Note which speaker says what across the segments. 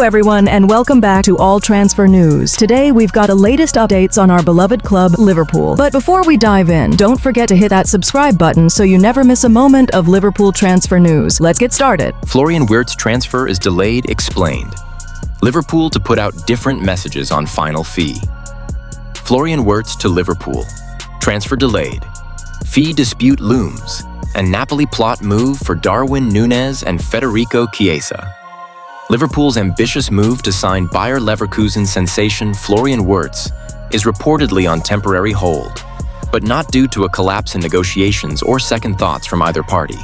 Speaker 1: everyone, and welcome back to All Transfer News. Today we've got the latest updates on our beloved club, Liverpool. But before we dive in, don't forget to hit that subscribe button so you never miss a moment of Liverpool transfer news. Let's get started.
Speaker 2: Florian Wirtz transfer is delayed, explained. Liverpool to put out different messages on final fee. Florian Wirtz to Liverpool. Transfer delayed. Fee dispute looms. And Napoli plot move for Darwin Núñez and Federico Chiesa. Liverpool's ambitious move to sign Bayer Leverkusen sensation Florian Wirtz is reportedly on temporary hold, but not due to a collapse in negotiations or second thoughts from either party.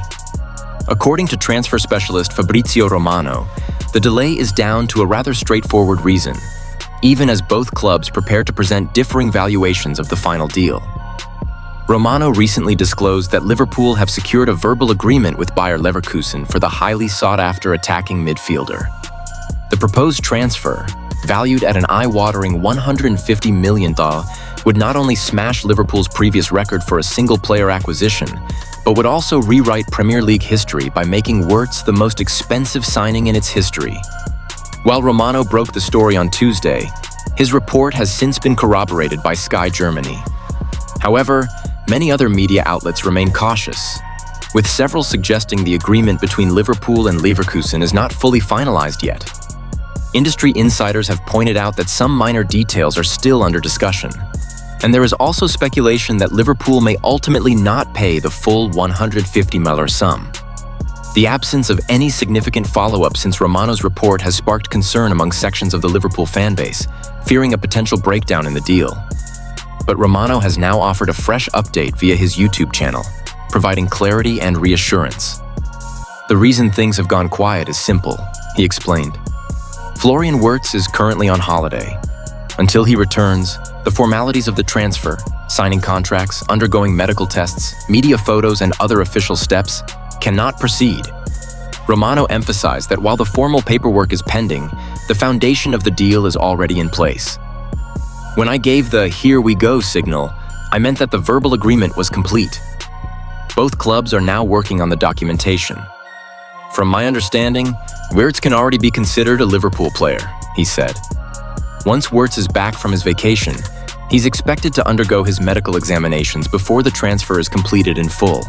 Speaker 2: According to transfer specialist Fabrizio Romano, the delay is down to a rather straightforward reason, even as both clubs prepare to present differing valuations of the final deal. Romano recently disclosed that Liverpool have secured a verbal agreement with Bayer Leverkusen for the highly sought-after attacking midfielder. The proposed transfer, valued at an eye-watering $150 million, would not only smash Liverpool's previous record for a single-player acquisition, but would also rewrite Premier League history by making Wirtz the most expensive signing in its history. While Romano broke the story on Tuesday, his report has since been corroborated by Sky Germany. However, many other media outlets remain cautious, with several suggesting the agreement between Liverpool and Leverkusen is not fully finalized yet. Industry insiders have pointed out that some minor details are still under discussion, and there is also speculation that Liverpool may ultimately not pay the full $150 million sum. The absence of any significant follow-up since Romano's report has sparked concern among sections of the Liverpool fanbase, fearing a potential breakdown in the deal. But Romano has now offered a fresh update via his YouTube channel, providing clarity and reassurance. The reason things have gone quiet is simple, he explained. Florian Wirtz is currently on holiday. Until he returns, the formalities of the transfer, signing contracts, undergoing medical tests, media photos, and other official steps cannot proceed. Romano emphasized that while the formal paperwork is pending, the foundation of the deal is already in place. When I gave the "here we go" signal, I meant that the verbal agreement was complete. Both clubs are now working on the documentation. From my understanding, Wirtz can already be considered a Liverpool player, he said. Once Wirtz is back from his vacation, he's expected to undergo his medical examinations before the transfer is completed in full.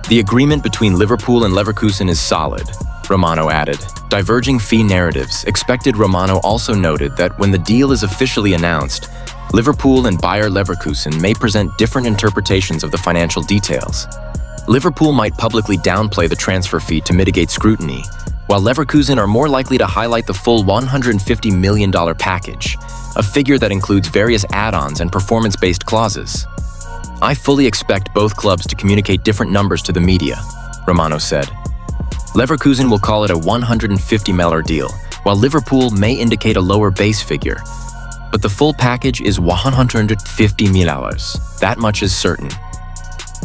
Speaker 2: The agreement between Liverpool and Leverkusen is solid, Romano added. Diverging fee narratives expected. Romano also noted that when the deal is officially announced, Liverpool and Bayer Leverkusen may present different interpretations of the financial details. Liverpool might publicly downplay the transfer fee to mitigate scrutiny, while Leverkusen are more likely to highlight the full $150 million package, a figure that includes various add-ons and performance-based clauses. I fully expect both clubs to communicate different numbers to the media, Romano said. Leverkusen will call it a $150 million deal, while Liverpool may indicate a lower base figure. But the full package is $150 million. That much is certain.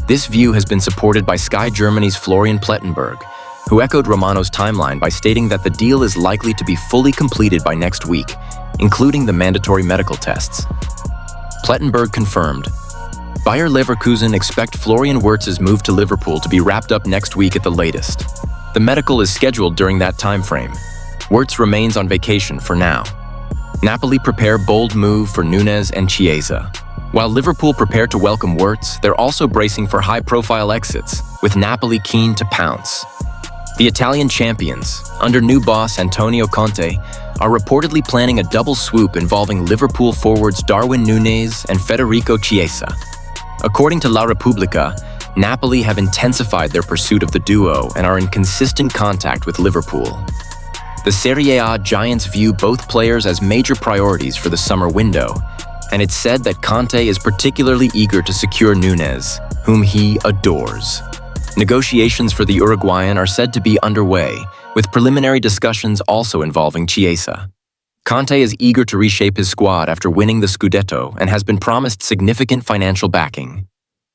Speaker 2: This view has been supported by Sky Germany's Florian Plettenberg, who echoed Romano's timeline by stating that the deal is likely to be fully completed by next week, including the mandatory medical tests. Plettenberg confirmed, Bayer Leverkusen expect Florian Wirtz's move to Liverpool to be wrapped up next week at the latest. The medical is scheduled during that time frame. Wirtz remains on vacation for now. Napoli prepare bold move for Núñez and Chiesa. While Liverpool prepare to welcome Wirtz, they're also bracing for high-profile exits, with Napoli keen to pounce. The Italian champions, under new boss Antonio Conte, are reportedly planning a double swoop involving Liverpool forwards Darwin Núñez and Federico Chiesa. According to La Repubblica, Napoli have intensified their pursuit of the duo and are in consistent contact with Liverpool. The Serie A giants view both players as major priorities for the summer window, and it's said that Conte is particularly eager to secure Núñez, whom he adores. Negotiations for the Uruguayan are said to be underway, with preliminary discussions also involving Chiesa. Conte is eager to reshape his squad after winning the Scudetto and has been promised significant financial backing.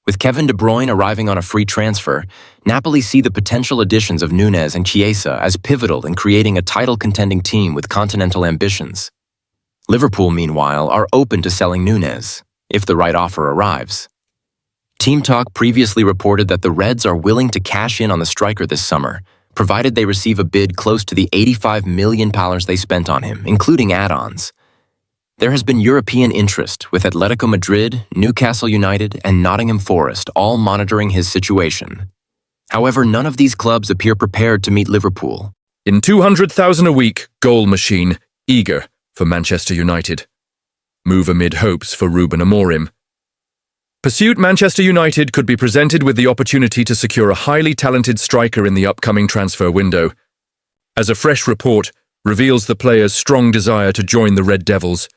Speaker 2: With Kevin De Bruyne arriving on a free transfer, Napoli see the potential additions of Núñez and Chiesa as pivotal in creating a title-contending team with continental ambitions. Liverpool, meanwhile, are open to selling Núñez, if the right offer arrives. Team Talk previously reported that the Reds are willing to cash in on the striker this summer, provided they receive a bid close to the £85 million they spent on him, including add-ons. There has been European interest, with Atletico Madrid, Newcastle United, and Nottingham Forest all monitoring his situation. However, none of these clubs appear prepared to meet Liverpool.
Speaker 3: In 200,000 a week, goal machine, eager for Manchester United. Move amid hopes for Ruben Amorim. Pursuit Manchester United could be presented with the opportunity to secure a highly talented striker in the upcoming transfer window, as a fresh report reveals the player's strong desire to join the Red Devils,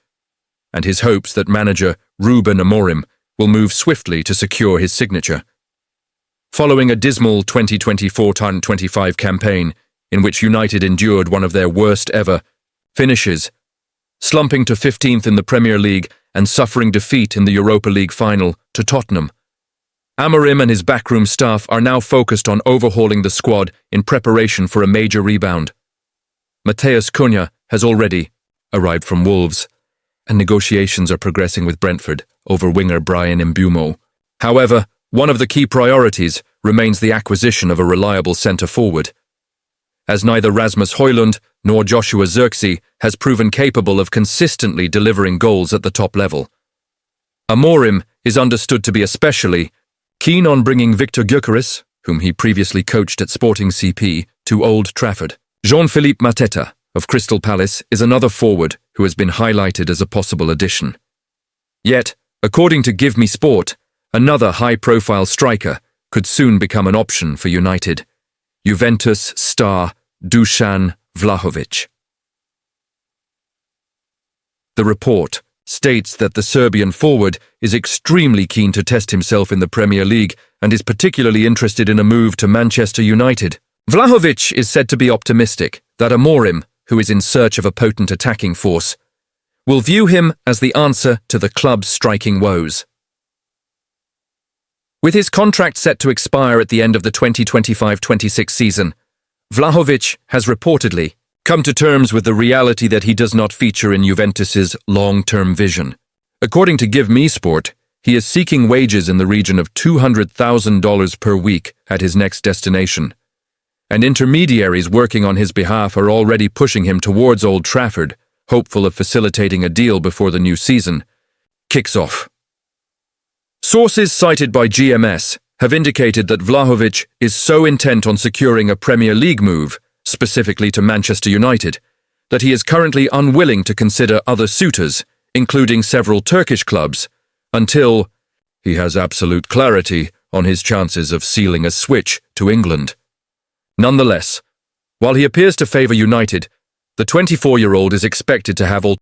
Speaker 3: and his hopes that manager Ruben Amorim will move swiftly to secure his signature. Following a dismal 2024-25 campaign, in which United endured one of their worst ever finishes, slumping to 15th in the Premier League and suffering defeat in the Europa League final to Tottenham, Amorim and his backroom staff are now focused on overhauling the squad in preparation for a major rebound. Matheus Cunha has already arrived from Wolves, and negotiations are progressing with Brentford over winger Brian Mbeumo. However, one of the key priorities remains the acquisition of a reliable centre-forward, as neither Rasmus Højlund nor Joshua Zirkzee has proven capable of consistently delivering goals at the top level. Amorim is understood to be especially keen on bringing Victor Gyökeres, whom he previously coached at Sporting CP, to Old Trafford. Jean-Philippe Mateta of Crystal Palace is another forward who has been highlighted as a possible addition. Yet, according to Give Me Sport, another high-profile striker could soon become an option for United: Juventus star Dusan Vlahovic. The report states that the Serbian forward is extremely keen to test himself in the Premier League and is particularly interested in a move to Manchester United. Vlahovic is said to be optimistic that Amorim, who is in search of a potent attacking force, will view him as the answer to the club's striking woes. With his contract set to expire at the end of the 2025-26 season, Vlahovic has reportedly come to terms with the reality that he does not feature in Juventus's long-term vision. According to Give Me Sport, he is seeking wages in the region of $200,000 per week at his next destination, and intermediaries working on his behalf are already pushing him towards Old Trafford, hopeful of facilitating a deal before the new season kicks off. Sources cited by GMS have indicated that Vlahovic is so intent on securing a Premier League move, specifically to Manchester United, that he is currently unwilling to consider other suitors, including several Turkish clubs, until he has absolute clarity on his chances of sealing a switch to England. Nonetheless, while he appears to favour United, the 24-year-old is expected to have